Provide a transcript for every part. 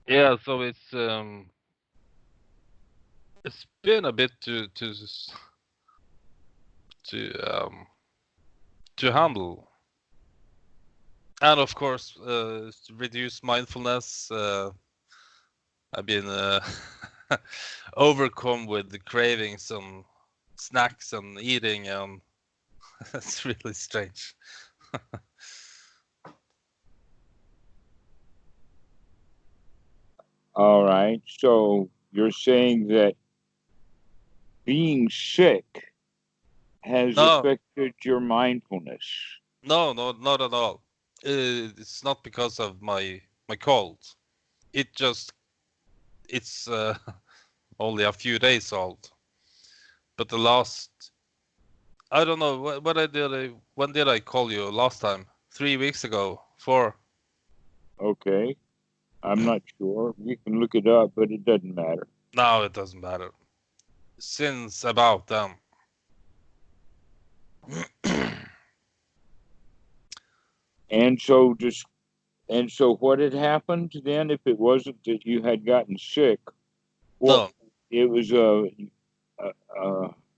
Yeah, so it's been a bit to to handle, and of course, to reduce mindfulness. I've been overcome with the cravings and snacks and eating, and it's really strange. All right. So you're saying that being sick has No, affected your mindfulness. no, no, not at all. It's not because of my cold. It just it's only a few days old. But the last, I don't know what I did. When did I call you last time? 3 weeks ago. 4. Okay. I'm not sure. You can look it up, but it doesn't matter. No, it doesn't matter. Since about then. And so just and so what had happened then if it wasn't that you had gotten sick? What No, it was a,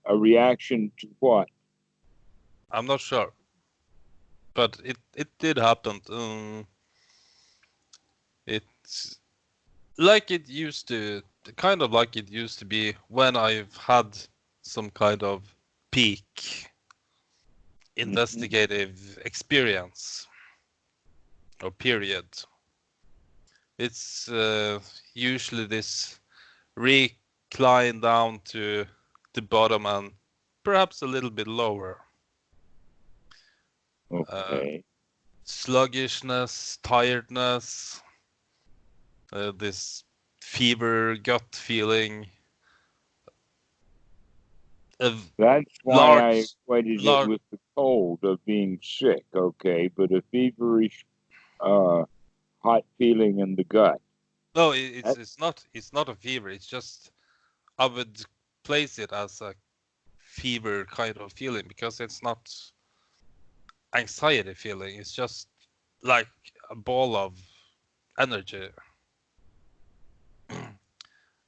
a reaction to what? I'm not sure, but it did happen. It's like it used to, kind of like it used to be when I've had some kind of peak Mhm. investigative experience or period. It's usually this recline down to the bottom and perhaps a little bit lower. Uh, Okay. Sluggishness, tiredness, this fever, gut feeling, a That's why I large, equated it large. with the cold of being sick, okay, but a feverish uh hot feeling in the gut. No, That, it's not a fever. It's just I would place it as a fever kind of feeling because it's not anxiety feeling. It's just like a ball of energy.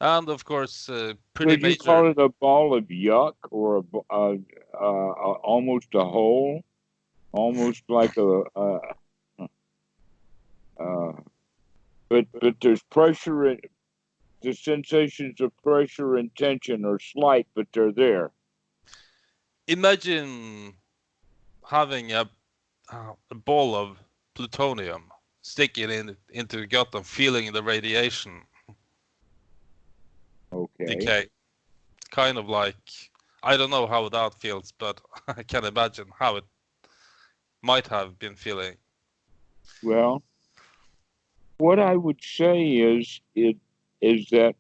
And of course, pretty would you major. call it a ball of yuck or almost a hole, almost like uh, but there's pressure in the sensations of pressure and tension are slight, but they're there. Imagine having a ball of plutonium, sticking into the gut and feeling the radiation Okay. decay. Kind of like, I don't know how that feels, but I can imagine how it might have been feeling. Well, what I would say is that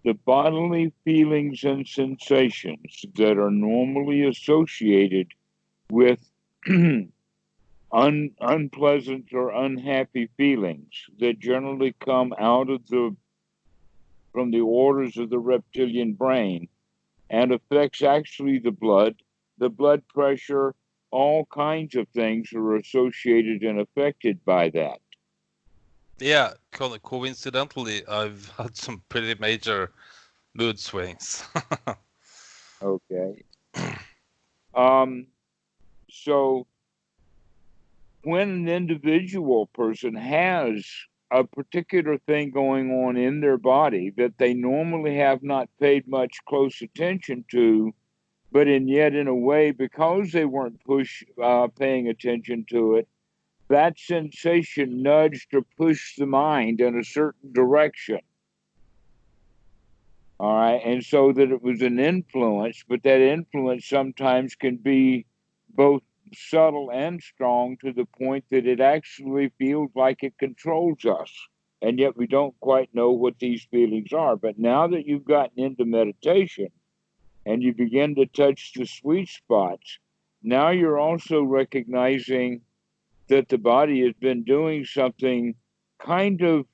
the bodily feelings and sensations that are normally associated with unpleasant or unhappy feelings that generally come out of the from the orders of the reptilian brain and affects actually the blood pressure, all kinds of things are associated and affected by that. Yeah, coincidentally, I've had some pretty major mood swings. Okay. Um, so when an individual person has a particular thing going on in their body that they normally have not paid much close attention to, but in yet in a way because they weren't paying attention to it, that sensation nudged or pushed the mind in a certain direction. All right. And so that it was an influence, but that influence sometimes can be both subtle and strong to the point that it actually feels like it controls us. And yet we don't quite know what these feelings are. But now that you've gotten into meditation and you begin to touch the sweet spots, now you're also recognizing that the body has been doing something kind of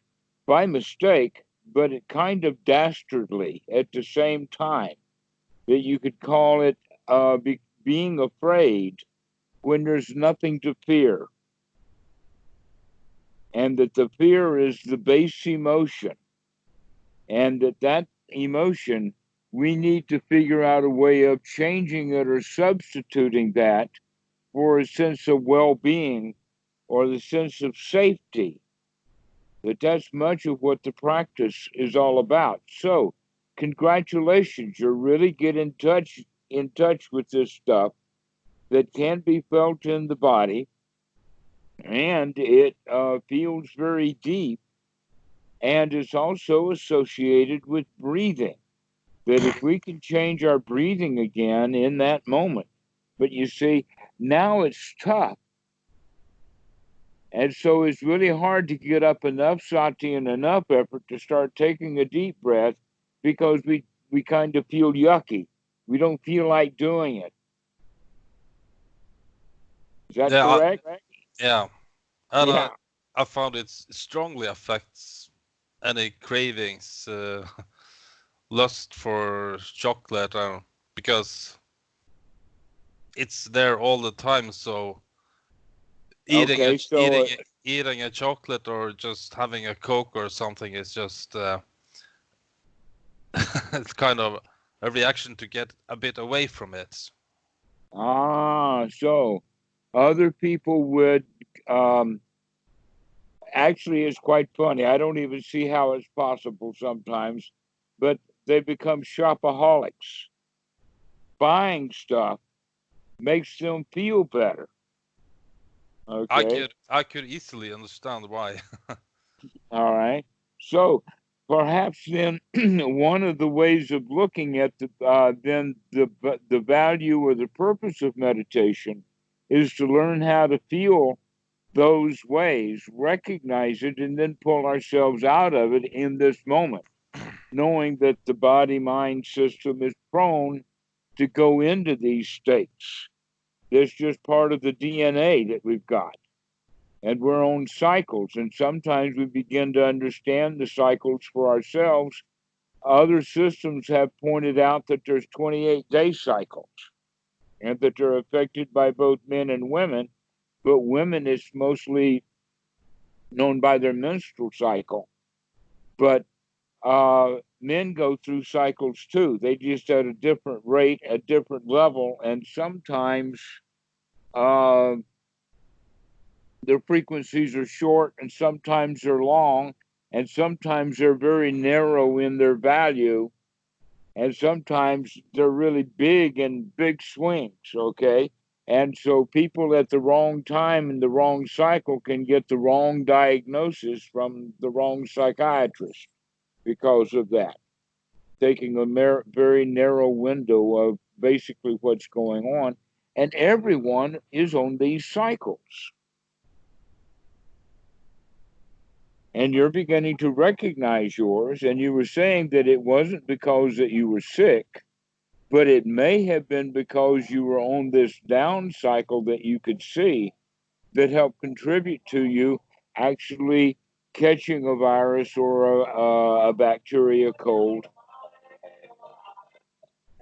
by mistake, but it kind of dastardly at the same time. That you could call it being afraid when there's nothing to fear. and that the fear is the base emotion, and that emotion, we need to figure out a way of changing it or substituting that for a sense of well-being or the sense of safety. That's much of what the practice is all about. So, congratulations, you're really getting in touch with this stuff that can be felt in the body, and it feels very deep, and is also associated with breathing. That if we can change our breathing again in that moment, but you see, now it's tough. And so it's really hard to get up enough sati and enough effort to start taking a deep breath, because we kind of feel yucky. We don't feel like doing it. Is that Yeah, correct? yeah. And Yeah. I found it strongly affects any cravings, lust for chocolate, because it's there all the time. So Okay. So eating a chocolate or just having a Coke or something is just it's kind of a reaction to get a bit away from it. so other people would actually, it's quite funny. I don't even see how it's possible sometimes, but they become shopaholics. Buying stuff makes them feel better. Okay. I could easily understand why. All right. So perhaps then one of the ways of looking at the value or the purpose of meditation is to learn how to feel those ways, recognize it, and then pull ourselves out of it in this moment, knowing that the body mind system is prone to go into these states. That's just part of the DNA that we've got. And we're on cycles. And sometimes we begin to understand the cycles for ourselves. Other systems have pointed out that there's 28-day cycles and that they're affected by both men and women. But women is mostly known by their menstrual cycle. But men go through cycles too. They just at a different rate, a different level, and sometimes uh, their frequencies are short, and sometimes they're long, and sometimes they're very narrow in their value, and sometimes they're really big and big swings. Okay. And so people at the wrong time in the wrong cycle can get the wrong diagnosis from the wrong psychiatrist because of that, taking a very narrow window of basically what's going on. And everyone is on these cycles. And you're beginning to recognize yours. And you were saying that it wasn't because that you were sick, but it may have been because you were on this down cycle that you could see that helped contribute to you actually catching a virus or a bacteria cold,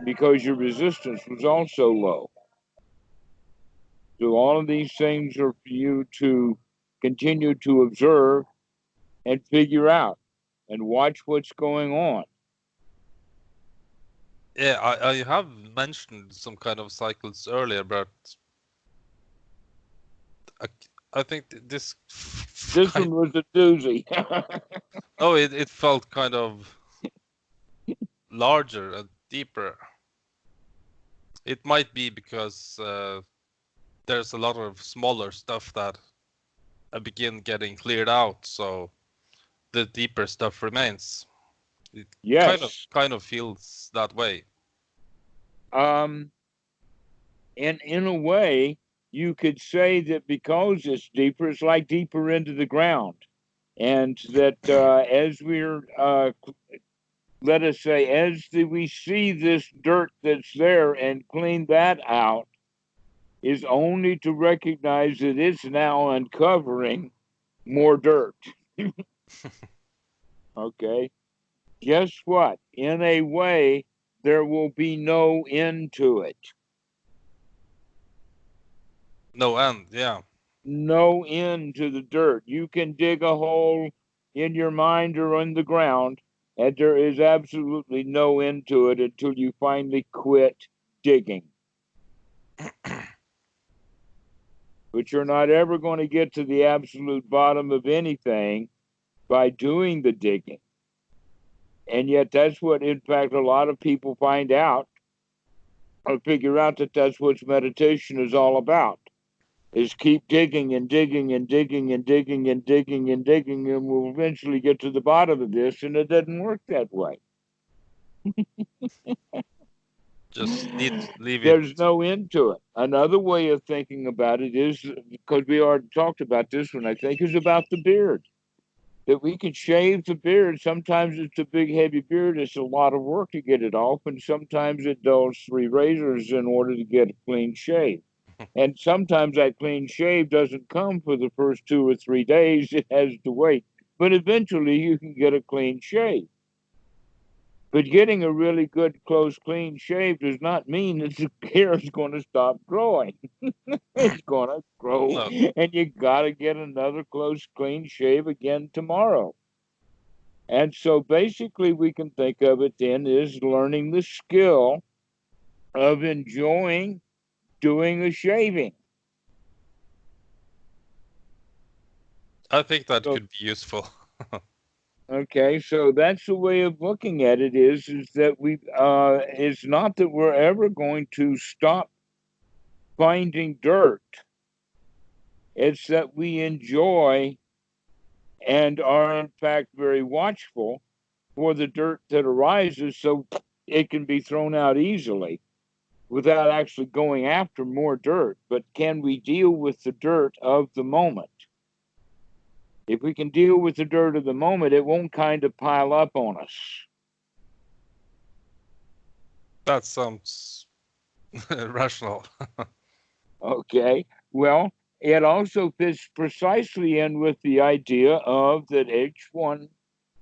because your resistance was also low. So all of these things are for you to continue to observe and figure out and watch what's going on. Yeah, I have mentioned some kind of cycles earlier, but I, I think this One was a doozy. oh, it felt kind of larger and deeper. It might be because there's a lot of smaller stuff that begin getting cleared out, so the deeper stuff remains. It Yes. kind of feels that way. And in a way, you could say that because it's deeper, it's like deeper into the ground. And that as we're, let us say, we see this dirt that's there and clean that out, is only to recognize that it's now uncovering more dirt. Okay. Guess what? In a way, there will be no end to it. No end, yeah. no end to the dirt. You can dig a hole in your mind or in the ground, and there is absolutely no end to it until you finally quit digging. But you're not ever going to get to the absolute bottom of anything by doing the digging. And yet that's what, in fact, a lot of people find out or figure out, that that's what meditation is all about, is keep digging and digging and digging and digging and digging and digging, and we'll eventually get to the bottom of this, and it doesn't work that way. Just leave it. There's no end to it. Another way of thinking about it is, because we already talked about this one, I think, is about the beard. That we can shave the beard. Sometimes it's a big, heavy beard. It's a lot of work to get it off, and sometimes it does 3 razors in order to get a clean shave. And sometimes that clean shave doesn't come for the first 2 or 3 days. It has to wait. But eventually you can get a clean shave. But getting a really good, close, clean shave does not mean that the hair is going to stop growing. It's going to grow, No, and you got to get another close, clean shave again tomorrow. And so basically we can think of it then as learning the skill of enjoying doing a shaving. I think that So, could be useful. okay, so that's the way of looking at it, is that it's not that we're ever going to stop finding dirt. It's that we enjoy and are in fact very watchful for the dirt that arises, so it can be thrown out easily without actually going after more dirt. But can we deal with the dirt of the moment? If we can deal with the dirt of the moment, it won't kind of pile up on us. That sounds rational. Okay. Well, it also fits precisely in with the idea of that each one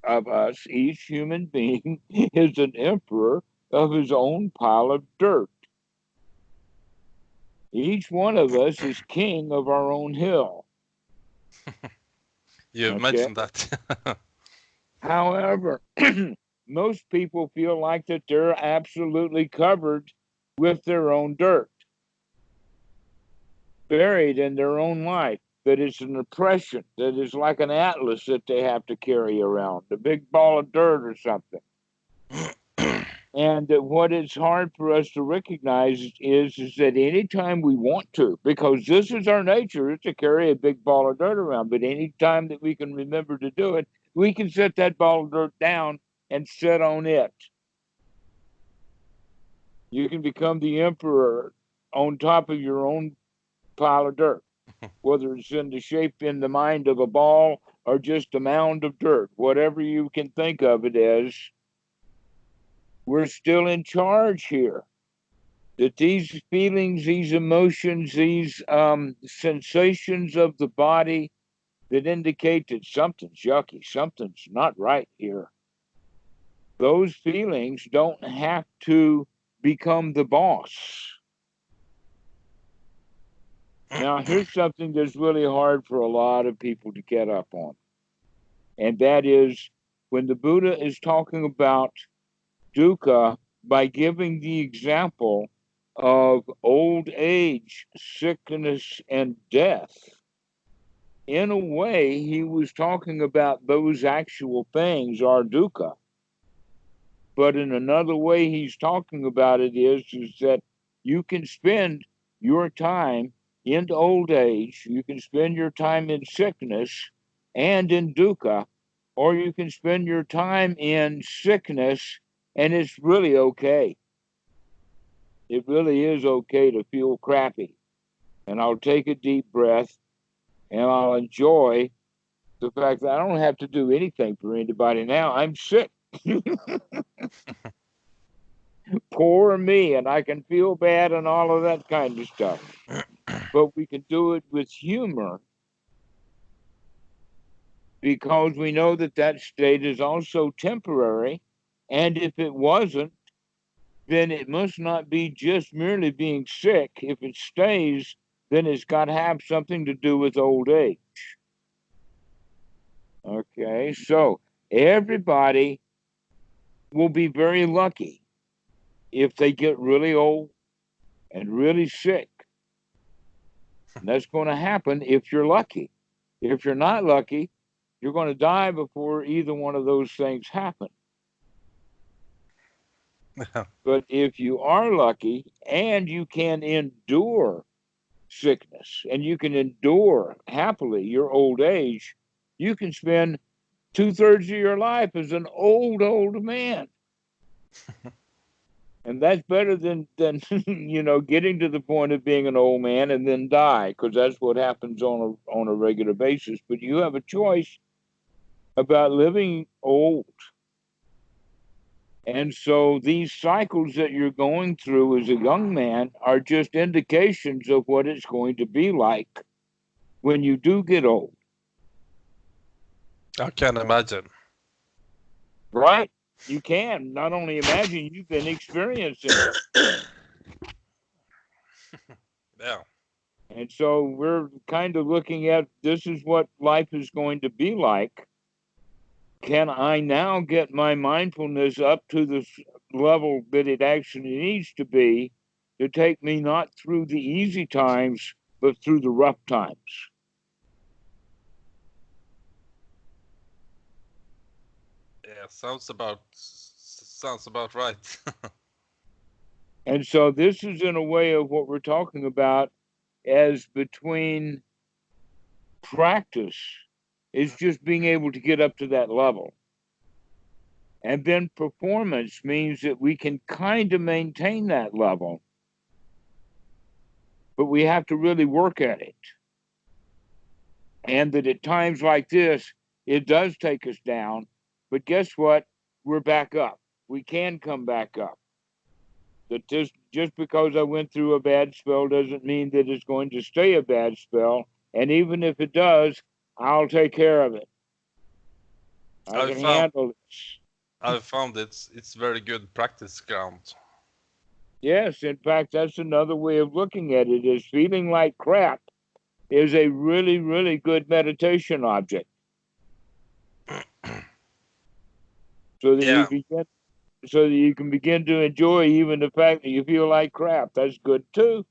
of us, each human being, is an emperor of his own pile of dirt. Each one of us is king of our own hill. You Okay. mentioned that. However, most people feel like that they're absolutely covered with their own dirt, buried in their own life, that it's an oppression, that is like an atlas that they have to carry around, a big ball of dirt or something. And what it's hard for us to recognize is that anytime we want to, because this is our nature, is to carry a big ball of dirt around, but anytime that we can remember to do it, we can set that ball of dirt down and sit on it. You can become the emperor on top of your own pile of dirt, whether it's in the shape, in the mind of a ball, or just a mound of dirt, whatever you can think of it as. We're still in charge here. That these feelings, these emotions, these sensations of the body that indicate that something's yucky, something's not right here, those feelings don't have to become the boss. Now, here's something that's really hard for a lot of people to get up on, and that is when the Buddha is talking about dukkha by giving the example of old age, sickness, and death. In a way, he was talking about those actual things are dukkha. But in another way, he's talking about it is that you can spend your time in old age, you can spend your time in sickness and in dukkha, or you can spend your time in sickness and it's really okay. It really is okay to feel crappy. And I'll take a deep breath and I'll enjoy the fact that I don't have to do anything for anybody now. I'm sick. Poor me, and I can feel bad and all of that kind of stuff. But we can do it with humor because we know that that state is also temporary. And if it wasn't, then it must not be just merely being sick. If it stays, then it's got to have something to do with old age. Okay, so everybody will be very lucky if they get really old and really sick. And that's going to happen if you're lucky. If you're not lucky, you're going to die before either one of those things happen. But if you are lucky and you can endure sickness and you can endure happily your old age, you can spend 2/3 of your life as an old man. And that's better than getting to the point of being an old man and then die, because that's what happens on a regular basis. But you have a choice about living old. And so these cycles that you're going through as a young man are just indications of what it's going to be like when you do get old. I can imagine. Right? You can. Not only imagine, you've been experiencing it. Yeah. And so we're kind of looking at, this is what life is going to be like. Can I now get my mindfulness up to the level that it actually needs to be to take me not through the easy times, but through the rough times? Yeah, sounds about right. And so this is in a way of what we're talking about as between practice is just being able to get up to that level. And then performance means that we can kind of maintain that level, but we have to really work at it. And that at times like this, it does take us down, but guess what? We're back up. We can come back up. That just because I went through a bad spell doesn't mean that it's going to stay a bad spell. And even if it does, I'll take care of it. I can handle it. I've found it's very good practice ground. Yes, in fact, that's another way of looking at it, is feeling like crap is a really, really good meditation object. So that you can begin to enjoy even the fact that you feel like crap. That's good too.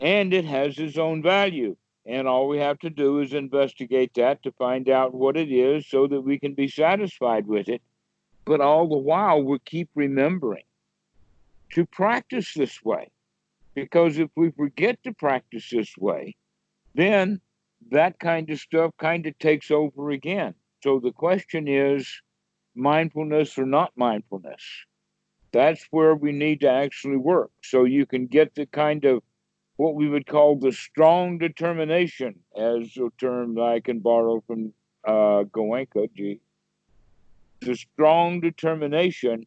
And it has its own value. And all we have to do is investigate that to find out what it is so that we can be satisfied with it. But all the while, we keep remembering to practice this way. Because if we forget to practice this way, then that kind of stuff kind of takes over again. So the question is, mindfulness or not mindfulness? That's where we need to actually work. So you can get the kind of what we would call the strong determination, as a term that I can borrow from Goenka, the strong determination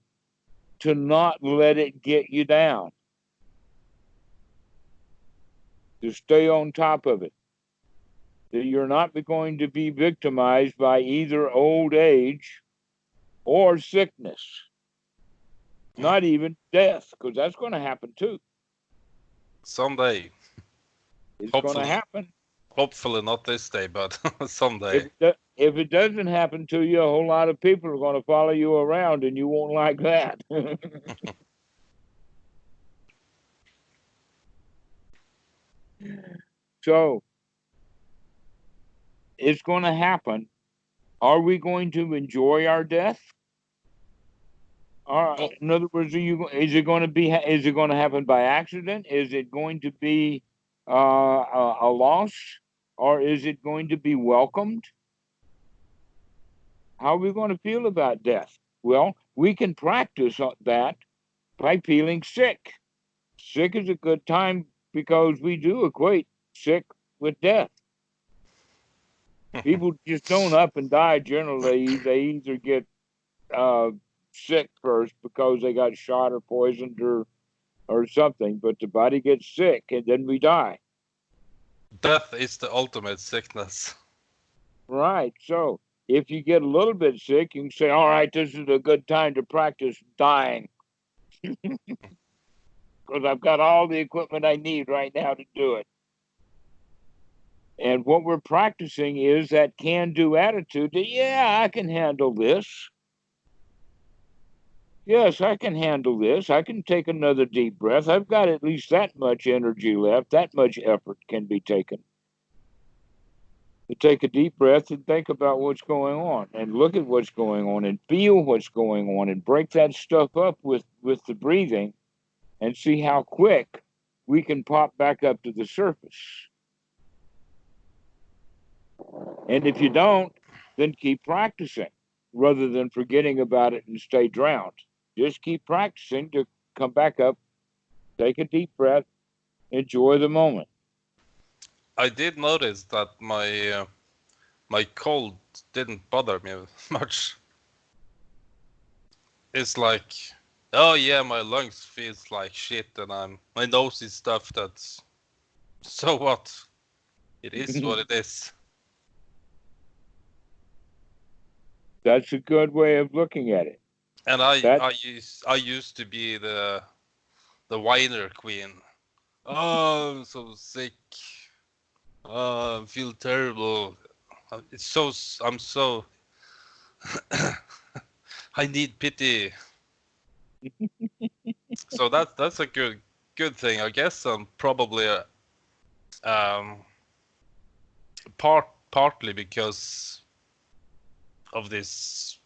to not let it get you down, to stay on top of it, that you're not going to be victimized by either old age or sickness, not even death, because that's going to happen too. Someday. It's going to happen. Hopefully not this day, but someday. If it doesn't happen to you, a whole lot of people are going to follow you around, and you won't like that. So it's going to happen. Are we going to enjoy our death? In other words, is it going to happen by accident? Is it going to be a loss, or is it going to be welcomed? How are we going to feel about death? Well, we can practice that by feeling sick. Sick is a good time because we do equate sick with death. People just don't up and die generally. They either get sick first because they got shot or poisoned or something, but the body gets sick and then we die. Death is the ultimate sickness. Right. So if you get a little bit sick, you can say, all right, this is a good time to practice dying. because I've got all the equipment I need right now to do it. And what we're practicing is that can-do attitude that, yeah, I can handle this. Yes, I can handle this. I can take another deep breath. I've got at least that much energy left. That much effort can be taken. To take a deep breath and think about what's going on and look at what's going on and feel what's going on and break that stuff up with the breathing and see how quick we can pop back up to the surface. And if you don't, then keep practicing rather than forgetting about it and stay drowned. Just keep practicing to come back up, take a deep breath, enjoy the moment. I did notice that my cold didn't bother me much. It's like, oh yeah, my lungs feels like shit, and my nose is stuffed. That's so what? It is what it is. That's a good way of looking at it. And I used to be the whiner queen. Oh, I'm so sick. Oh, I feel terrible. It's so I'm so I need pity. So that's a good thing, I guess. Probably um partly because of this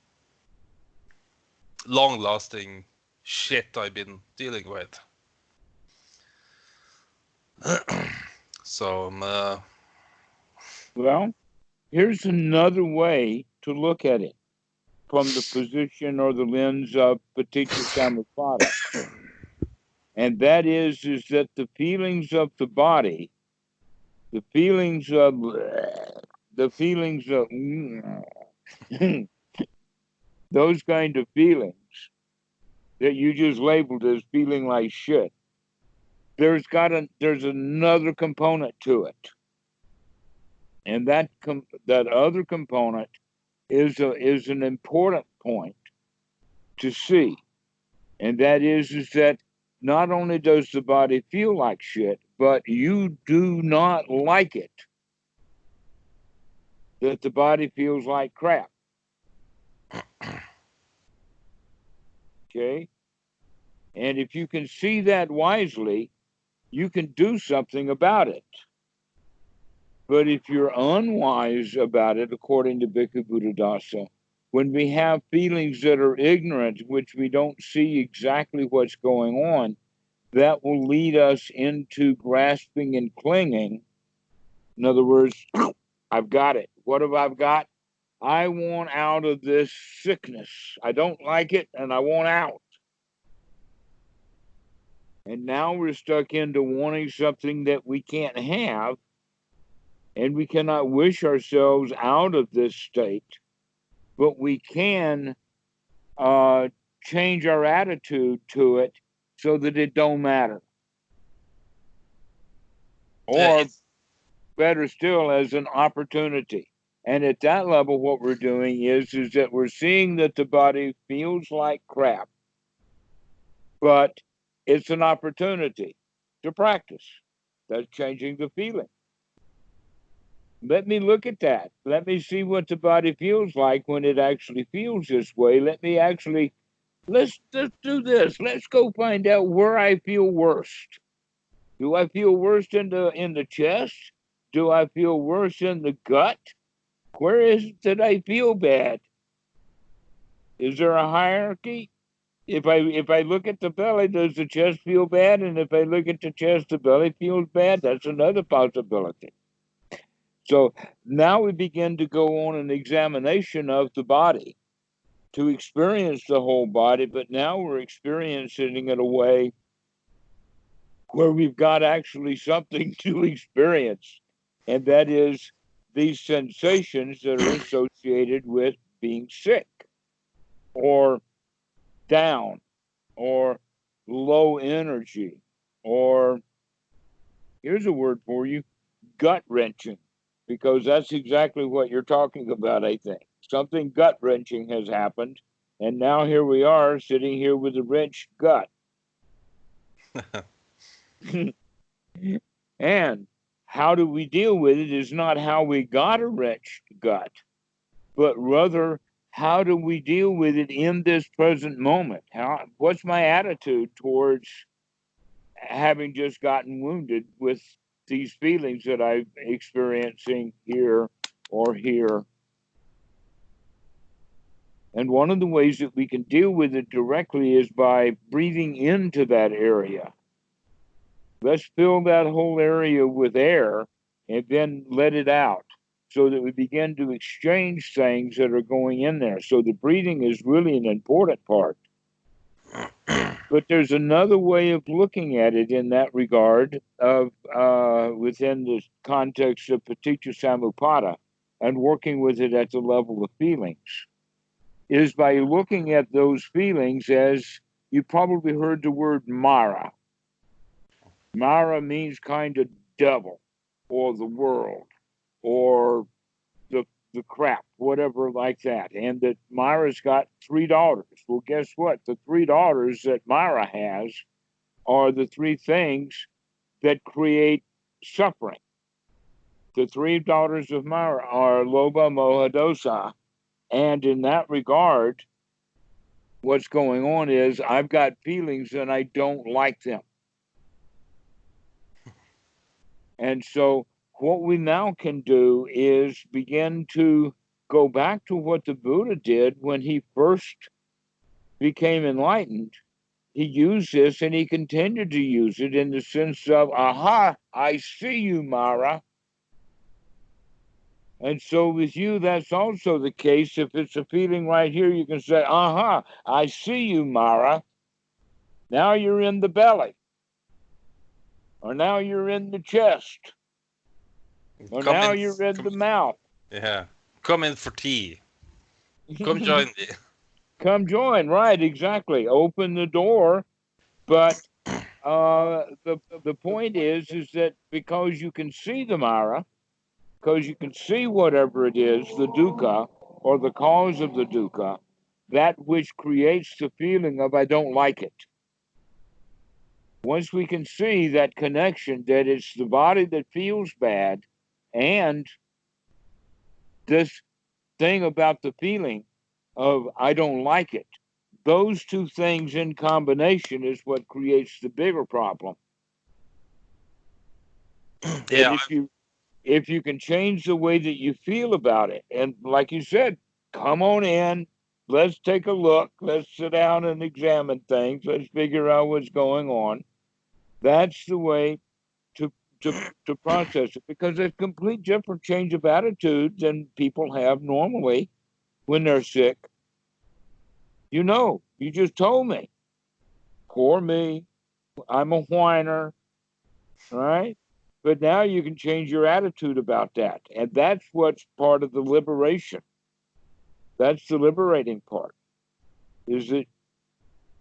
long-lasting shit I've been dealing with. So Well, here's another way to look at it from the position or the lens of Paticca Samuppada. And that is that the feelings of the body, the feelings of those kind of feelings that you just labeled as feeling like shit, there's another component to it. And that other component is an important point to see. And that is that not only does the body feel like shit, but you do not like it. That the body feels like crap. Okay? And if you can see that wisely, you can do something about it. But if you're unwise about it, according to Bhikkhu Buddhadasa, when we have feelings that are ignorant, which we don't see exactly what's going on, that will lead us into grasping and clinging. In other words, I've got it. What have I got? I want out of this sickness. I don't like it and I want out. And now we're stuck into wanting something that we can't have, and we cannot wish ourselves out of this state, but we can change our attitude to it so that it don't matter. Or better still, as an opportunity. And at that level, what we're doing is that we're seeing that the body feels like crap, but it's an opportunity to practice. That's changing the feeling. Let me look at that. Let me see what the body feels like when it actually feels this way. Let's do this. Let's go find out where I feel worst. Do I feel worst in the chest? Do I feel worse in the gut? Where is it that I feel bad? Is there a hierarchy? If I look at the belly, does the chest feel bad? And if I look at the chest, the belly feels bad? That's another possibility. So now we begin to go on an examination of the body to experience the whole body, but now we're experiencing it in a way where we've got actually something to experience, and that is these sensations that are associated with being sick or down or low energy, or here's a word for you, gut wrenching, because that's exactly what you're talking about, I think. Something gut wrenching has happened, and now here we are sitting here with a wrenched gut. And how do we deal with it is not how we got a wrenched gut, but rather how do we deal with it in this present moment? What's my attitude towards having just gotten wounded with these feelings that I'm experiencing here or here? And one of the ways that we can deal with it directly is by breathing into that area. Let's fill that whole area with air and then let it out so that we begin to exchange things that are going in there. So the breathing is really an important part. But there's another way of looking at it in that regard of within the context of Paticca Samuppada and working with it at the level of feelings is by looking at those feelings as you probably heard the word Mara. Mara means kind of devil or the world or the crap, whatever like that. And that Mara's got 3 daughters. Well, guess what? The 3 daughters that Mara has are the 3 things that create suffering. The 3 daughters of Mara are Lobha, Moha, Dosa. And in that regard, what's going on is I've got feelings and I don't like them. And so what we now can do is begin to go back to what the Buddha did when he first became enlightened. He used this and he continued to use it in the sense of, aha, I see you, Mara. And so with you, that's also the case. If it's a feeling right here, you can say, aha, I see you, Mara. Now you're in the belly. Or now you're in the chest. Or now you're in the mouth. Yeah. Come in for tea. Come join me. Come join, right, exactly. Open the door. But the point is that because you can see the Mara, because you can see whatever it is, the dukkha, or the cause of the dukkha, that which creates the feeling of I don't like it. Once we can see that connection, that it's the body that feels bad, and this thing about the feeling of I don't like it, those 2 things in combination is what creates the bigger problem. Yeah. If you can change the way that you feel about it, and like you said, come on in, let's take a look, let's sit down and examine things, let's figure out what's going on. That's the way to process it, because there's complete different change of attitude than people have normally when they're sick. You know, you just told me. Poor me. I'm a whiner, right? But now you can change your attitude about that. And that's what's part of the liberation. That's the liberating part, is that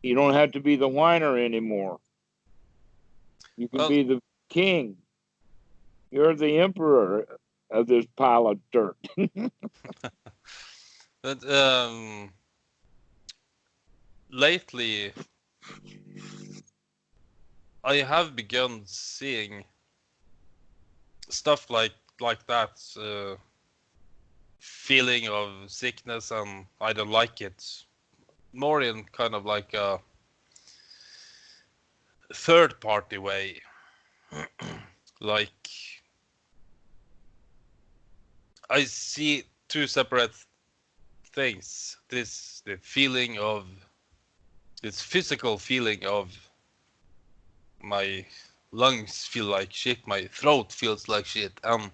you don't have to be the whiner anymore. You can be the king. You're the emperor of this pile of dirt. But lately, I have begun seeing stuff like that, feeling of sickness, and I don't like it, more in kind of like a third party way. Like I see 2 separate things. The feeling of this physical feeling of my lungs feel like shit, my throat feels like shit, and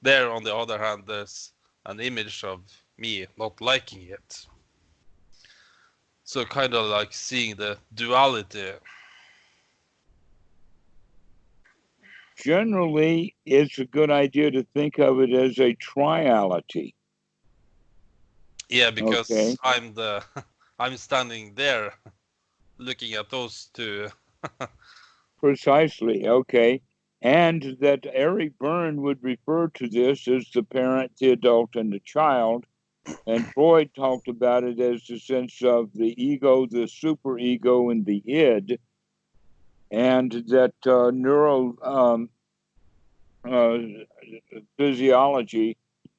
there on the other hand there's an image of me not liking it. So kind of like seeing the duality. Generally, it's a good idea to think of it as a triality. Yeah, because I'm standing there looking at those 2. Precisely, okay. And that Eric Berne would refer to this as the parent, the adult, and the child. And Freud talked about it as the sense of the ego, the superego, and the id. and that physiology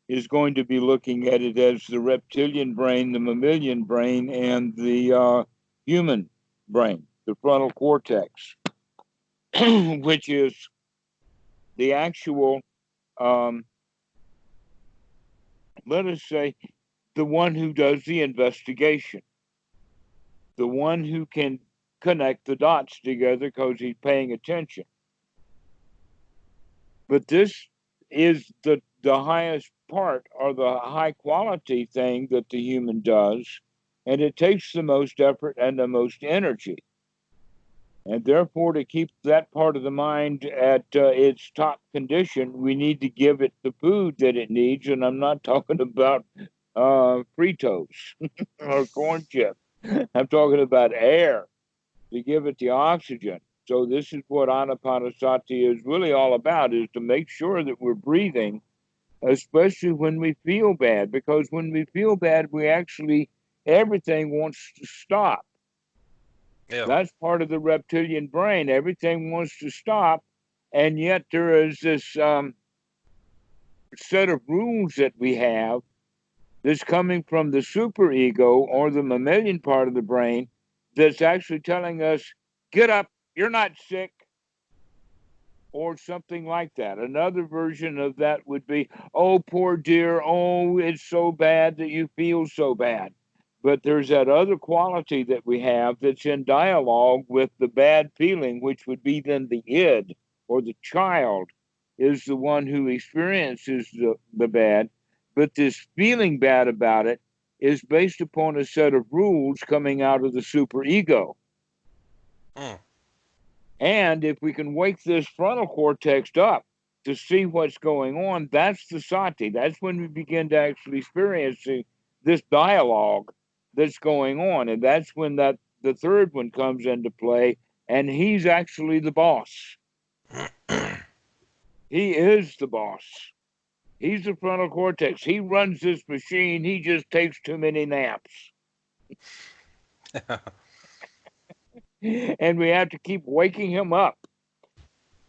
is going to be looking at it as the reptilian brain, the mammalian brain, and the human brain, the frontal cortex, which is the actual, let us say, the one who does the investigation, the one who can connect the dots together because he's paying attention. But this is the highest part, or the high quality thing that the human does, and it takes the most effort and the most energy. And therefore, to keep that part of the mind at its top condition, we need to give it the food that it needs. And I'm not talking about Fritos or corn chips. I'm talking about air, to give it the oxygen. So this is what Anapanasati is really all about, is to make sure that we're breathing, especially when we feel bad. Because when we feel bad, everything wants to stop. Yeah. That's part of the reptilian brain. Everything wants to stop, and yet there is this set of rules that we have that's coming from the superego, or the mammalian part of the brain, that's actually telling us, get up, you're not sick, or something like that. Another version of that would be, oh, poor dear, oh, it's so bad that you feel so bad. But there's that other quality that we have that's in dialogue with the bad feeling, which would be then the id, or the child, is the one who experiences the bad. But this feeling bad about it is based upon a set of rules coming out of the superego. And if we can wake this frontal cortex up to see what's going on, that's the sati. That's when we begin to actually experience this dialogue that's going on. And that's when the third one comes into play, and he's actually the boss. He is the boss. He's the frontal cortex. He runs this machine. He just takes too many naps. And we have to keep waking him up.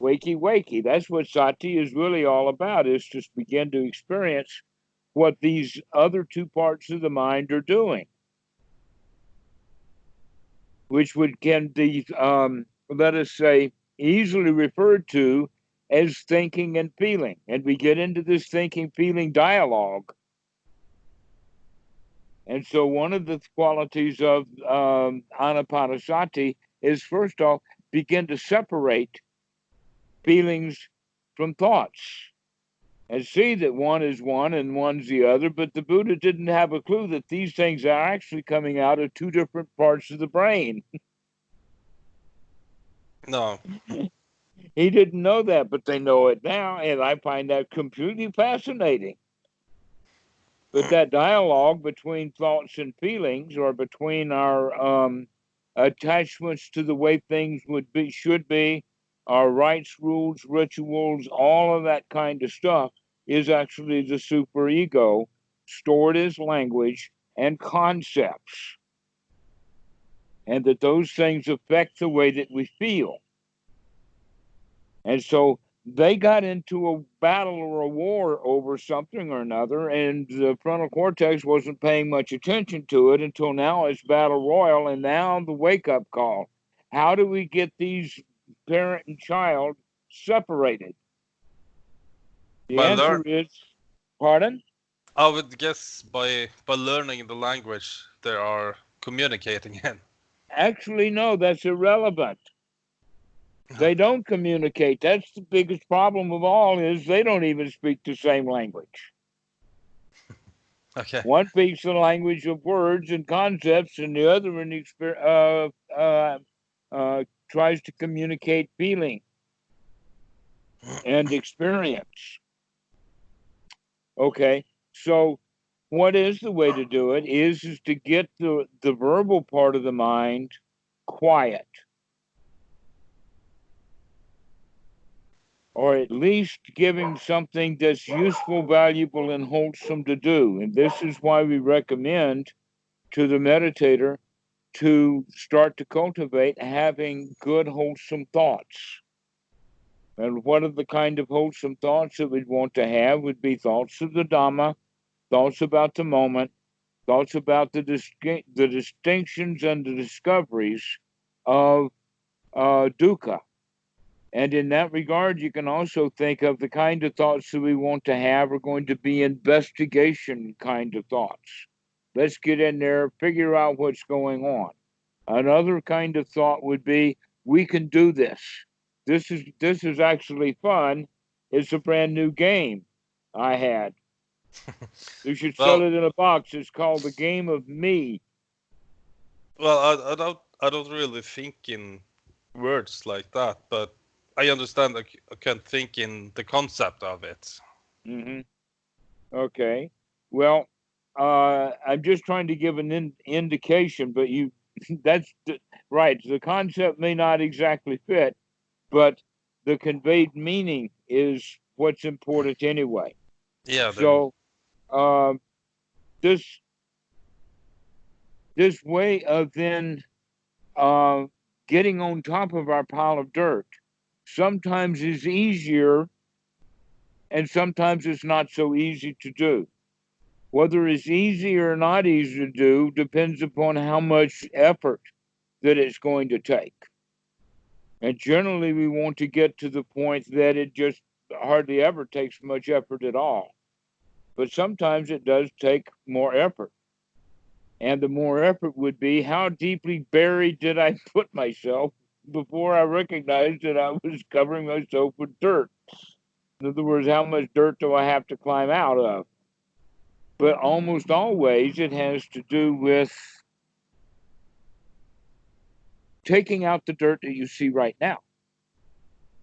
Wakey, wakey. That's what sati is really all about, is to begin to experience what these other two parts of the mind are doing, which can be, let us say, easily referred to as thinking and feeling. And we get into this thinking-feeling dialogue. And so one of the qualities of Anapanasati is, first off, begin to separate feelings from thoughts, and see that one is one and one's the other. But the Buddha didn't have a clue that these things are actually coming out of two different parts of the brain. No. He didn't know that, but they know it now, and I find that completely fascinating. But that dialogue between thoughts and feelings, or between our attachments to the way things should be, our rites, rules, rituals, all of that kind of stuff, is actually the superego stored as language and concepts. And that those things affect the way that we feel. And so they got into a battle or a war over something or another, and the frontal cortex wasn't paying much attention to it until now it's battle royal, and now the wake-up call. How do we get these parent and child separated? The answer is, pardon? I would guess by learning the language they are communicating in. Actually, no, that's irrelevant. They don't communicate. That's the biggest problem of all, is they don't even speak the same language. Okay. One speaks the language of words and concepts, and the other one tries to communicate feeling and experience. Okay, so what is the way to do it is to get the verbal part of the mind quiet, or at least giving something that's useful, valuable, and wholesome to do. And this is why we recommend to the meditator to start to cultivate having good, wholesome thoughts. And what are the kind of wholesome thoughts that we'd want to have would be thoughts of the Dhamma, thoughts about the moment, thoughts about the distinctions and the discoveries of dukkha. And in that regard, you can also think of the kind of thoughts that we want to have are going to be investigation kind of thoughts. Let's get in there, figure out what's going on. Another kind of thought would be, we can do this. This is actually fun. It's a brand new game I had. You should sell Well, it in a box. It's called the Game of Me. well, I don't really think in words like that, but I understand. I can think in the concept of it. Mm-hmm. Okay. Well, I'm just trying to give an indication, but that's right. The concept may not exactly fit, but the conveyed meaning is what's important anyway. Yeah, So uh, this way of then uh, getting on top of our pile of dirt sometimes is easier, and sometimes it's not so easy to do. Whether it's easy or not easy to do depends upon how much effort that it's going to take. And generally, we want to get to the point that it just hardly ever takes much effort at all. But sometimes it does take more effort. And the more effort would be, how deeply buried did I put myself before I recognized that I was covering myself with dirt? In other words, how much dirt do I have to climb out of? But almost always it has to do with taking out the dirt that you see right now.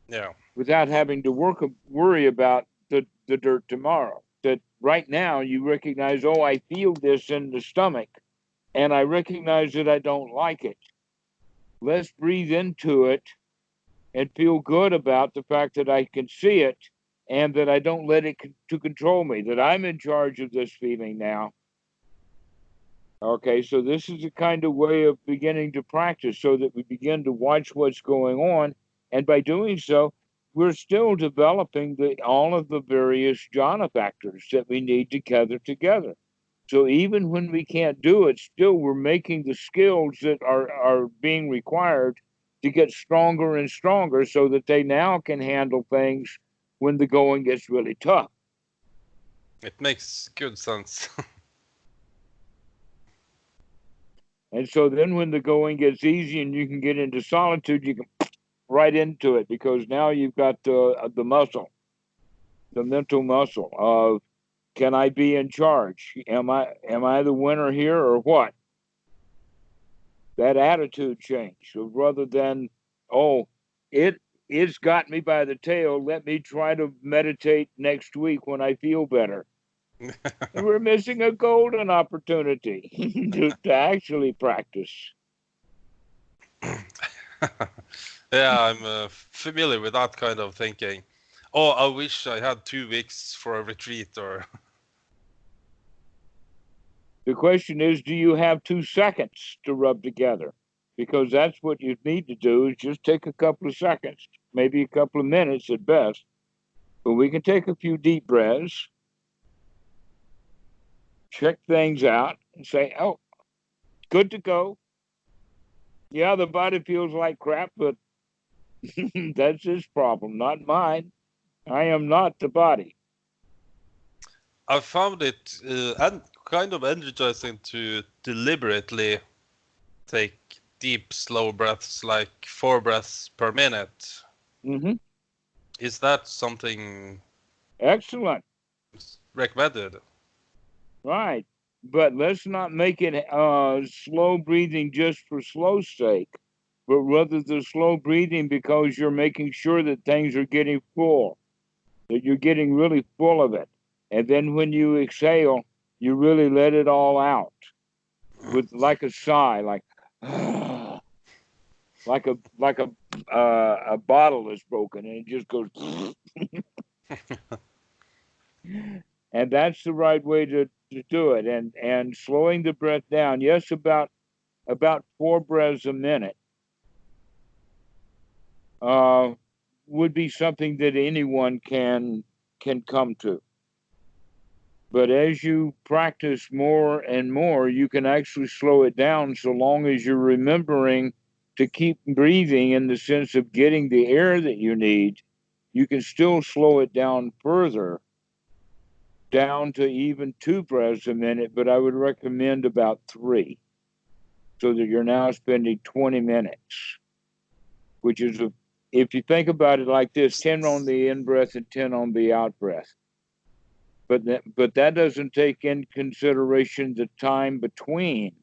yeah, Without having to worry about the dirt tomorrow. That right now you recognize, oh, I feel this in the stomach, and I recognize that I don't like it. Let's breathe into it and feel good about the fact that I can see it and that I don't let it to control me, that I'm in charge of this feeling now. Okay, so this is a kind of way of beginning to practice so that we begin to watch what's going on. And by doing so, we're still developing all of the various jhana factors that we need to gather together. So even when we can't do it, still we're making the skills that are being required to get stronger and stronger so that they now can handle things when the going gets really tough. it makes good sense. And so then when the going gets easy and you can get into solitude, you can right into it because now you've got the muscle, the mental muscle of, can I be in charge? Am I the winner here or what? That attitude change. So rather than, oh, it's got me by the tail, let me try to meditate next week when I feel better. And we're missing a golden opportunity to actually practice. Yeah, I'm familiar with that kind of thinking. Oh, I wish I had 2 weeks for a retreat, or The question is, do you have 2 seconds to rub together? Because that's what you need to do, is just take a couple of seconds, maybe a couple of minutes at best. But we can take a few deep breaths, check things out, and say, oh, good to go. Yeah, the body feels like crap, but that's his problem, not mine. I am not the body. I found it kind of energizing to deliberately take deep, slow breaths, like 4 breaths per minute. Mm-hmm. Is that something Excellent. recommended? Right. But let's not make it slow breathing just for slow's sake, but rather the slow breathing because you're making sure that things are getting full, that you're getting really full of it. And then when you exhale, you really let it all out with like a sigh, like like a bottle is broken and it just goes. And that's the right way to do it. And slowing the breath down. Yes, about about 4 breaths a minute would be something that anyone can come to. But as you practice more and more, you can actually slow it down, so long as you're remembering to keep breathing in the sense of getting the air that you need. You can still slow it down further, down to even 2 breaths a minute, but I would recommend about 3, so that you're now spending 20 minutes, which is, if you think about it like this, 10 on the in breath and 10 on the out breath. But that doesn't take in consideration the time between,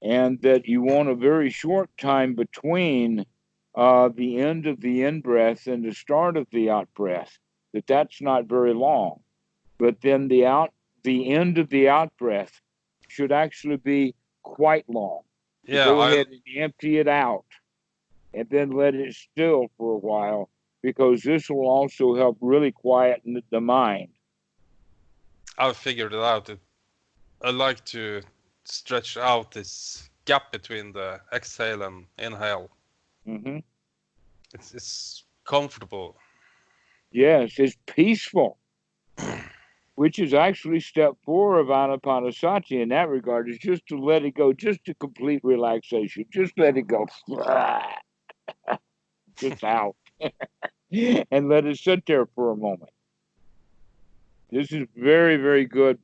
and that you want a very short time between the end of the in breath and the start of the out breath. That's not very long. But then the end of the out breath should actually be quite long. So Yeah, go ahead and empty it out, and then let it still for a while, because this will also help really quieten the mind. I figured it out. I like to stretch out this gap between the exhale and inhale. Mm-hmm. It's comfortable. Yes, it's peaceful, which is actually step 4 of Anapanasati in that regard, is just to let it go, just to complete relaxation. Just let it go. Just out. And let it sit there for a moment. This is very, very good.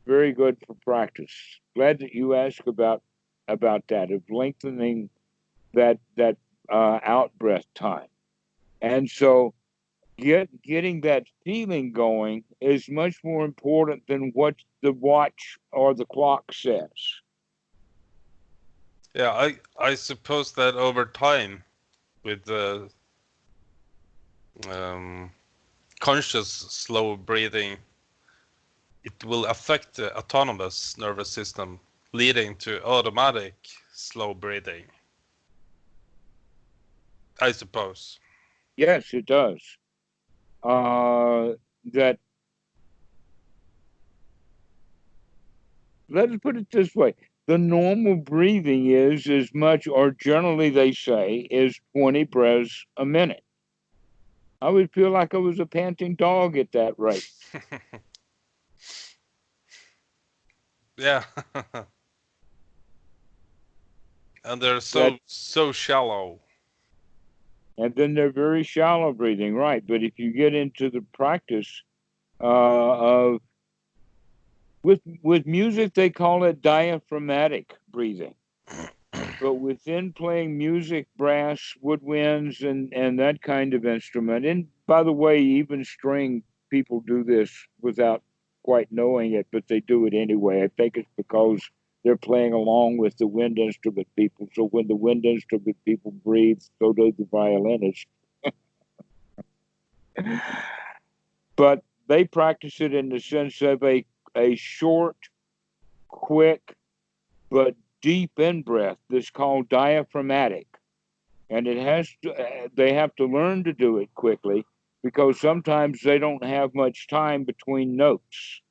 Very good for practice. Glad that you asked about that, of lengthening that out breath time. And so getting that feeling going is much more important than what the watch or the clock says. Yeah, I suppose that over time, with the conscious slow breathing, it will affect the autonomous nervous system, leading to automatic slow breathing, I suppose. Yes, it does. That, let's put it this way. The normal breathing is as much, or generally they say, is 20 breaths a minute. I would feel like I was a panting dog at that rate. Yeah. And they're so shallow. And then they're very shallow breathing, right? But if you get into the practice of, with music, they call it diaphragmatic breathing. But within playing music, brass, woodwinds, and that kind of instrument, and by the way, even string people do this without quite knowing it, but they do it anyway. I think it's because they're playing along with the wind instrument people. So when the wind instrument people breathe, so do the violinists. But they practice it in the sense of a short, quick, but deep in breath that's called diaphragmatic. And it has to, they have to learn to do it quickly, because sometimes they don't have much time between notes.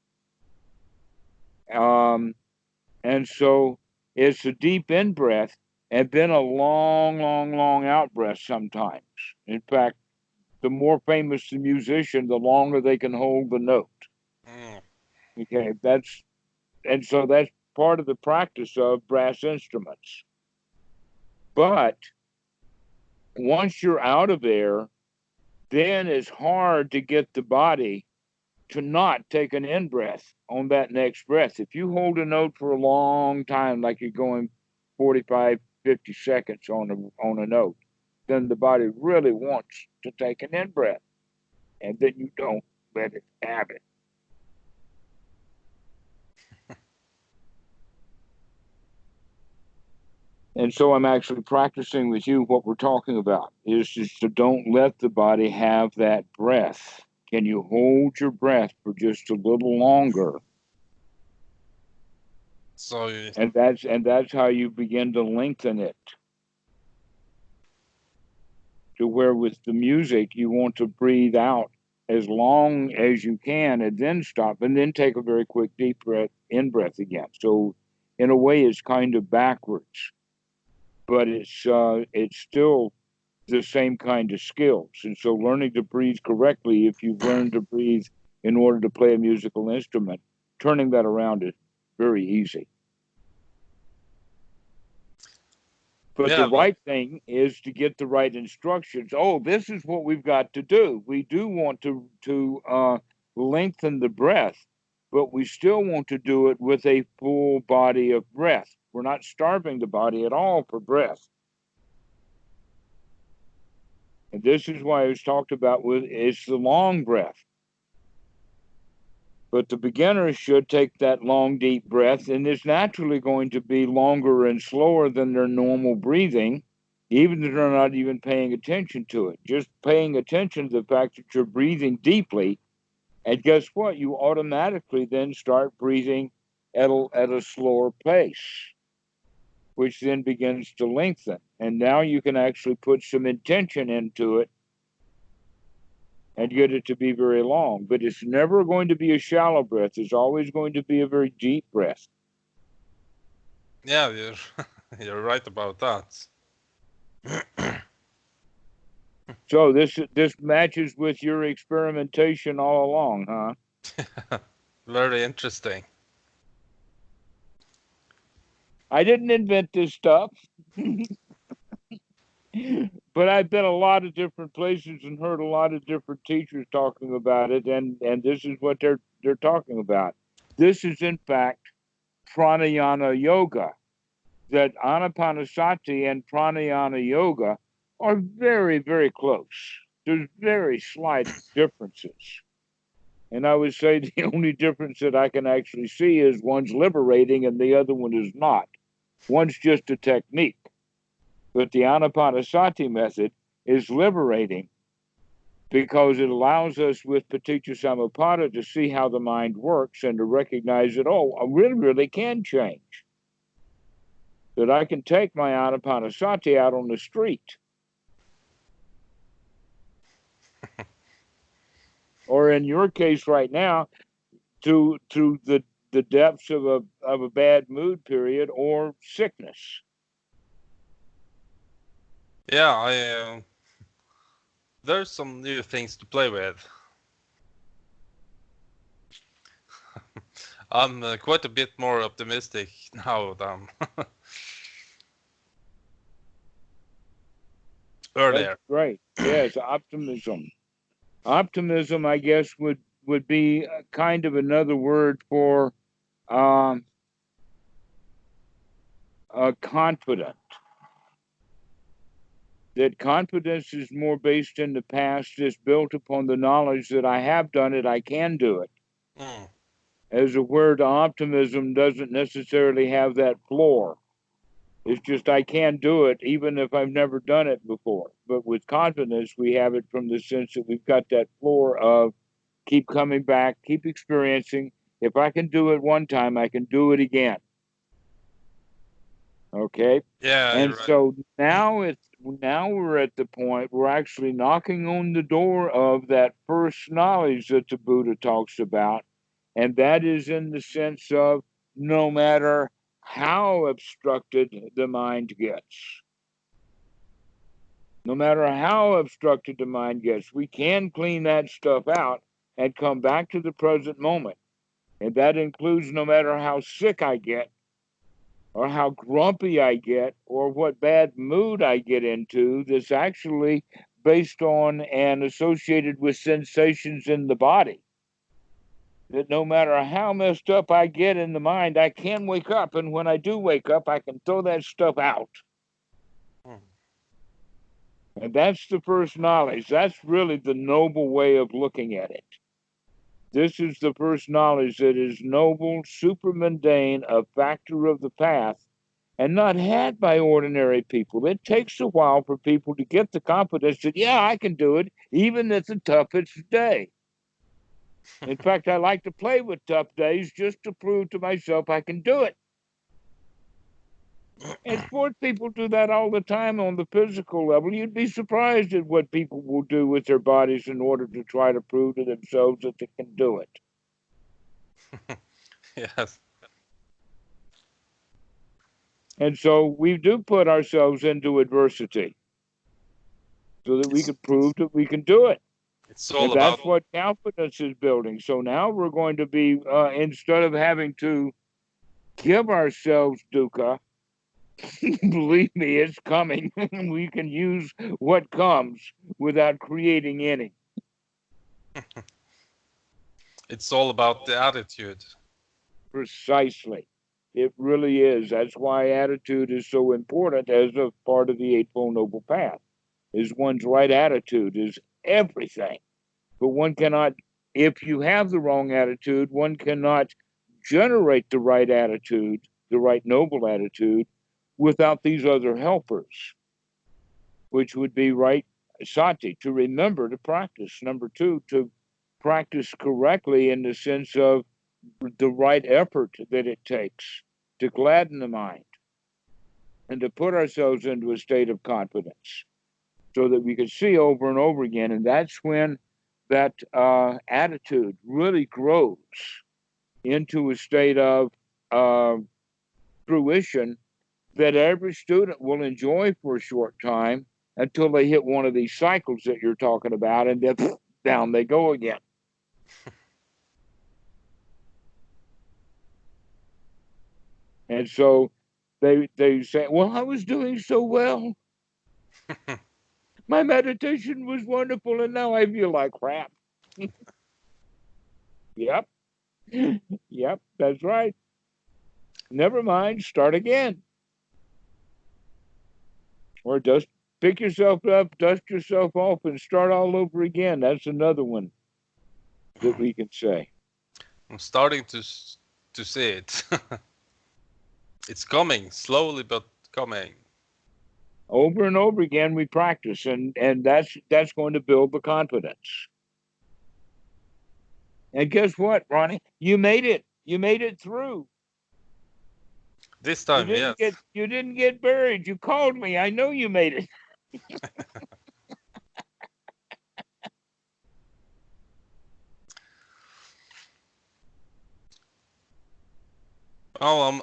And so it's a deep in breath and then a long, long, long out breath sometimes. In fact, the more famous the musician, the longer they can hold the note. Okay, and so that's part of the practice of brass instruments. But once you're out of there, then it's hard to get the body to not take an in breath on that next breath. If you hold a note for a long time, like you're going 45, 50 seconds on a note, then the body really wants to take an in breath. And then you don't let it have it. And so I'm actually practicing with you what we're talking about, is just to don't let the body have that breath. Can you hold your breath for just a little longer? So and that's how you begin to lengthen it. To where with the music you want to breathe out as long as you can and then stop and then take a very quick deep breath in breath again. So in a way, is kind of backwards, but it's still the same kind of skills. And so learning to breathe correctly, if you've learned to breathe in order to play a musical instrument, turning that around is very easy. But the right thing is to get the right instructions. Oh, this is what we've got to do. We do want to lengthen the breath, but we still want to do it with a full body of breath. We're not starving the body at all for breath. And this is why it's talked about it's the long breath. But the beginners should take that long, deep breath, and it's naturally going to be longer and slower than their normal breathing, even if they're not even paying attention to it. Just paying attention to the fact that you're breathing deeply, and guess what? You automatically then start breathing at a slower pace, which then begins to lengthen. And now you can actually put some intention into it and get it to be very long. But it's never going to be a shallow breath. It's always going to be a very deep breath. Yeah, you're right about that. So this matches with your experimentation all along, huh? Very interesting. I didn't invent this stuff. But I've been a lot of different places and heard a lot of different teachers talking about it, and this is what they're talking about. This is in fact pranayama yoga. That anapanasati and pranayama yoga are very, very close. There's very slight differences. And I would say the only difference that I can actually see is one's liberating and the other one is not. One's just a technique. But the anapanasati method is liberating because it allows us with paticca samuppada to see how the mind works and to recognize that, oh, I really can change. That I can take my anapanasati out on the street. Or in your case right now, through the depths of a bad mood period or sickness. Yeah, there's some new things to play with. I'm quite a bit more optimistic now than earlier. That's great. Yes, optimism. Optimism, I guess, would be kind of another word for confident. That confidence is more based in the past, is built upon the knowledge that I have done it, I can do it. As a word, optimism doesn't necessarily have that floor. It's just I can do it, even if I've never done it before. But with confidence, we have it from the sense that we've got that floor of keep coming back, keep experiencing. If I can do it one time, I can do it again. Okay? Yeah. And right. so now we're at the point we're actually knocking on the door of that first knowledge that the Buddha talks about. And that is in the sense of no matter how obstructed the mind gets. No matter how obstructed the mind gets, we can clean that stuff out and come back to the present moment. And that includes no matter how sick I get, or how grumpy I get, or what bad mood I get into, that's actually based on and associated with sensations in the body. That no matter how messed up I get in the mind, I can wake up. And when I do wake up, I can throw that stuff out. And that's the first knowledge. That's really the noble way of looking at it. This is the first knowledge that is noble, super mundane, a factor of the path, and not had by ordinary people. It takes a while for people to get the confidence that, yeah, I can do it, even at the toughest day. In fact, I like to play with tough days just to prove to myself I can do it. And sports people do that all the time on the physical level. You'd be surprised at what people will do with their bodies in order to try to prove to themselves that they can do it. Yes. And so we do put ourselves into adversity so that we It's can prove that we can do it. it's And all about. that's what confidence is building. So now we're going to be, instead of having to give ourselves dukkha, believe me, it's coming. We can use what comes without creating any. It's all about the attitude. Precisely. It really is. That's why attitude is so important as a part of the Eightfold Noble Path. Is one's right attitude is everything. But one cannot, if you have the wrong attitude, one cannot generate the right attitude, the right noble attitude, without these other helpers, which would be right sati, to remember to practice. Number two, to practice correctly in the sense of the right effort that it takes to gladden the mind and to put ourselves into a state of confidence so that we can see over and over again. And that's when that attitude really grows into a state of uh, fruition that every student will enjoy for a short time until they hit one of these cycles that you're talking about, and then down they go again. And so they say, well, I was doing so well. My meditation was wonderful, and now I feel like crap. Yep. Yep, that's right. Never mind, start again. Or just pick yourself up, dust yourself off, and start all over again. That's another one that we can say. I'm starting to see it. It's coming slowly, but coming. Over and over again, we practice, and that's going to build the confidence. And guess what, Ronnie? You made it. You made it through. This time, yes. You didn't get buried. You called me. I know you made it. Oh,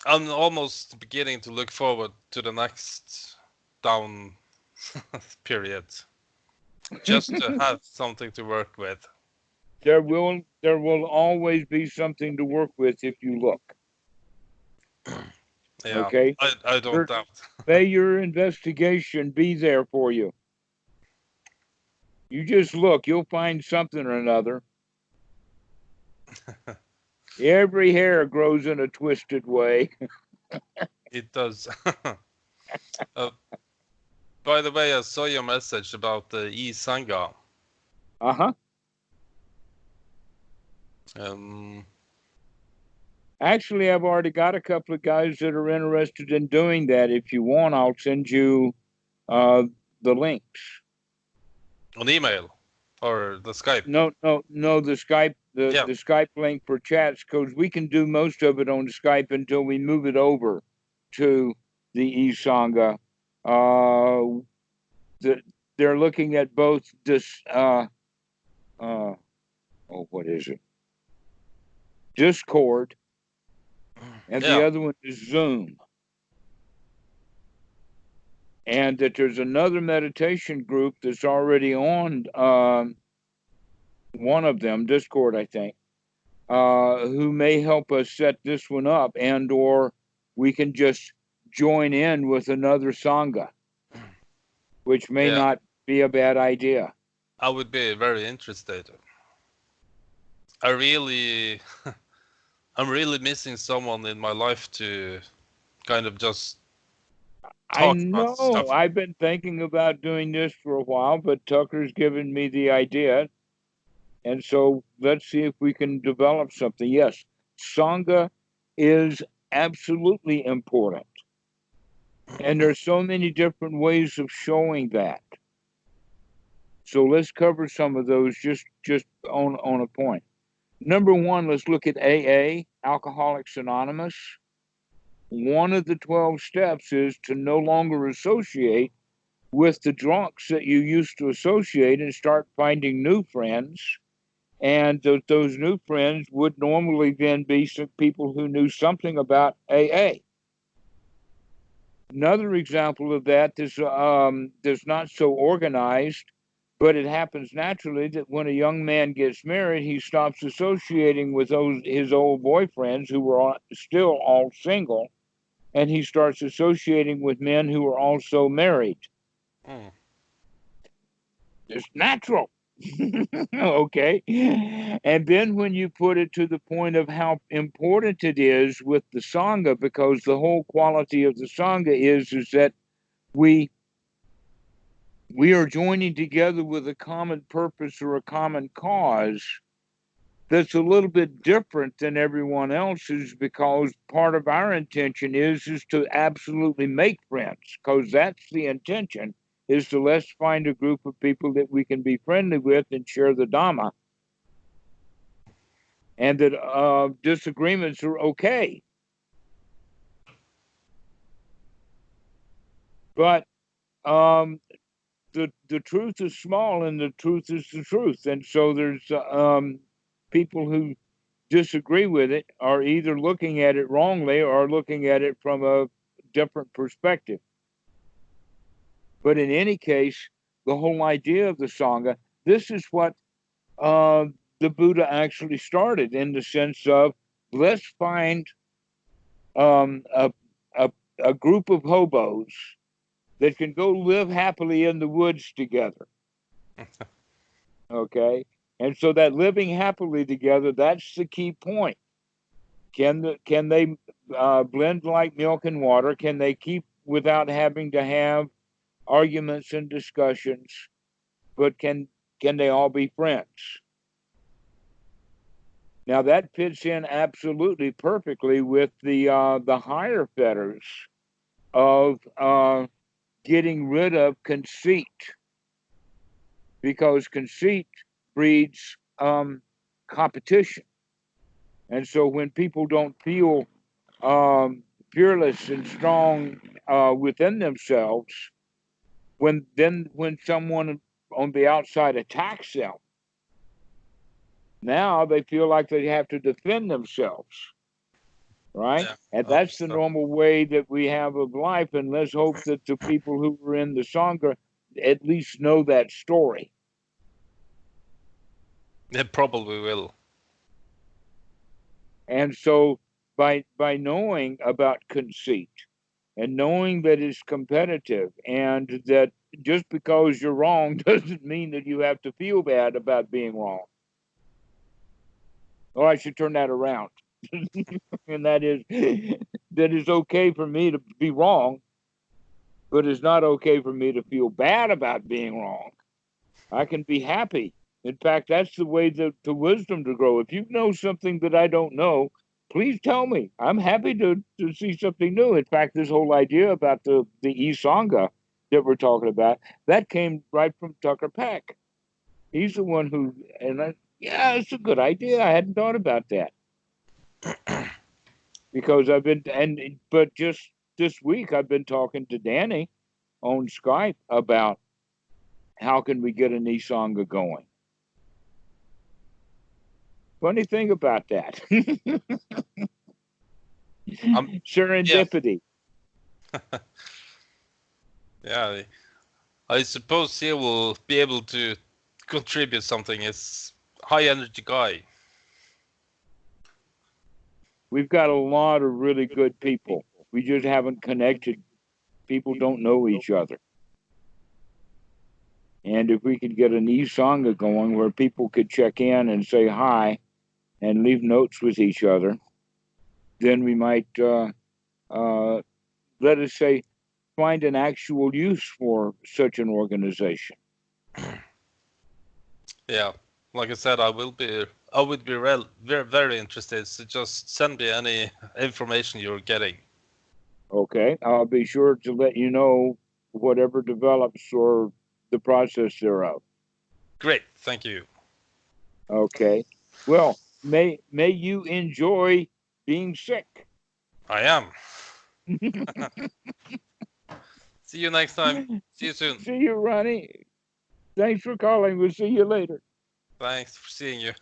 I'm almost beginning to look forward to the next down period, just to have something to work with. There will always be something to work with if you look. Yeah, Okay? I don't doubt. May your investigation be there for you. You just look, you'll find something or another. Every hair grows in a twisted way. It does. By the way, I saw your message about the Sangha. Uh-huh. Actually, I've already got a couple of guys that are interested in doing that. If you want, I'll send you the links. On email or the Skype. No, the Skype, the Skype link for chats, because we can do most of it on Skype until we move it over to the Sangha. They're looking at both this. What is it? Discord, and the other one is Zoom. And that there's another meditation group that's already on one of them, Discord, I think, who may help us set this one up, and or we can just join in with another Sangha, which may not be a bad idea. I would be very interested. I'm really missing someone in my life to kind of just talk about stuff. I've been thinking about doing this for a while, but Tucker's given me the idea. And so let's see if we can develop something. Yes, Sangha is absolutely important. And there's so many different ways of showing that. So let's cover some of those just on a point. Number one, let's look at AA, Alcoholics Anonymous. One of the 12 steps is to no longer associate with the drunks that you used to associate and start finding new friends. And those new friends would normally then be some people who knew something about AA. Another example of that is that's not so organized, but it happens naturally that when a young man gets married, he stops associating with those his old boyfriends who were still all single, and he starts associating with men who are also married. Mm. It's natural. Okay. And then when you put it to the point of how important it is with the Sangha, because the whole quality of the Sangha is that we we are joining together with a common purpose or a common cause that's a little bit different than everyone else's, because part of our intention is to absolutely make friends, because that's the intention, is to let's find a group of people that we can be friendly with and share the Dhamma, and that disagreements are okay. But the truth is small, and the truth is the truth, and so there's people who disagree with it are either looking at it wrongly or looking at it from a different perspective. But in any case, the whole idea of the Sangha, this is what uh, the Buddha actually started, in the sense of let's find a, a, a group of hobos that can go live happily in the woods together. Okay? And so that living happily together, that's the key point. Can they blend like milk and water? Can they keep without having to have arguments and discussions? But can they all be friends? Now that fits in absolutely perfectly with the higher fetters of getting rid of conceit, because conceit breeds competition. And so when people don't feel fearless and strong within themselves, when someone on the outside attacks them, now they feel like they have to defend themselves, right? Yeah, And I that's the understand. normal way that we have of life. And let's hope that the people who are in the Sangha at least know that story. They probably will. And so by knowing about conceit and knowing that it's competitive, and that just because you're wrong doesn't mean that you have to feel bad about being wrong. Or I should turn that around. And that is that it's okay for me to be wrong, but it's not okay for me to feel bad about being wrong. I can be happy. In fact, that's the way to wisdom to grow. If you know something that I don't know, please tell me. I'm happy to see something new. In fact, this whole idea about the e-sangha that we're talking about, that came right from Tucker Peck. He's the one who, yeah, it's a good idea. I hadn't thought about that, because but just this week I've been talking to Danny on Skype about how can we get an e-sangha going. Funny thing about that. Yeah, Serendipity. yeah. I suppose he will be able to contribute something. It's high energy guy. We've got a lot of really good people. We just haven't connected. People don't know each other. And if we could get an e-sangha going where people could check in and say hi and leave notes with each other, then we might, let us say, find an actual use for such an organization. Yeah, like I said, I would be very, very interested. So just send me any information you're getting. Okay, I'll be sure to let you know whatever develops or the process thereof. Great, thank you. Okay. Well, may you enjoy being sick. I am. See you next time. See you soon. See you, Ronnie. Thanks for calling. We'll see you later. Thanks for seeing you.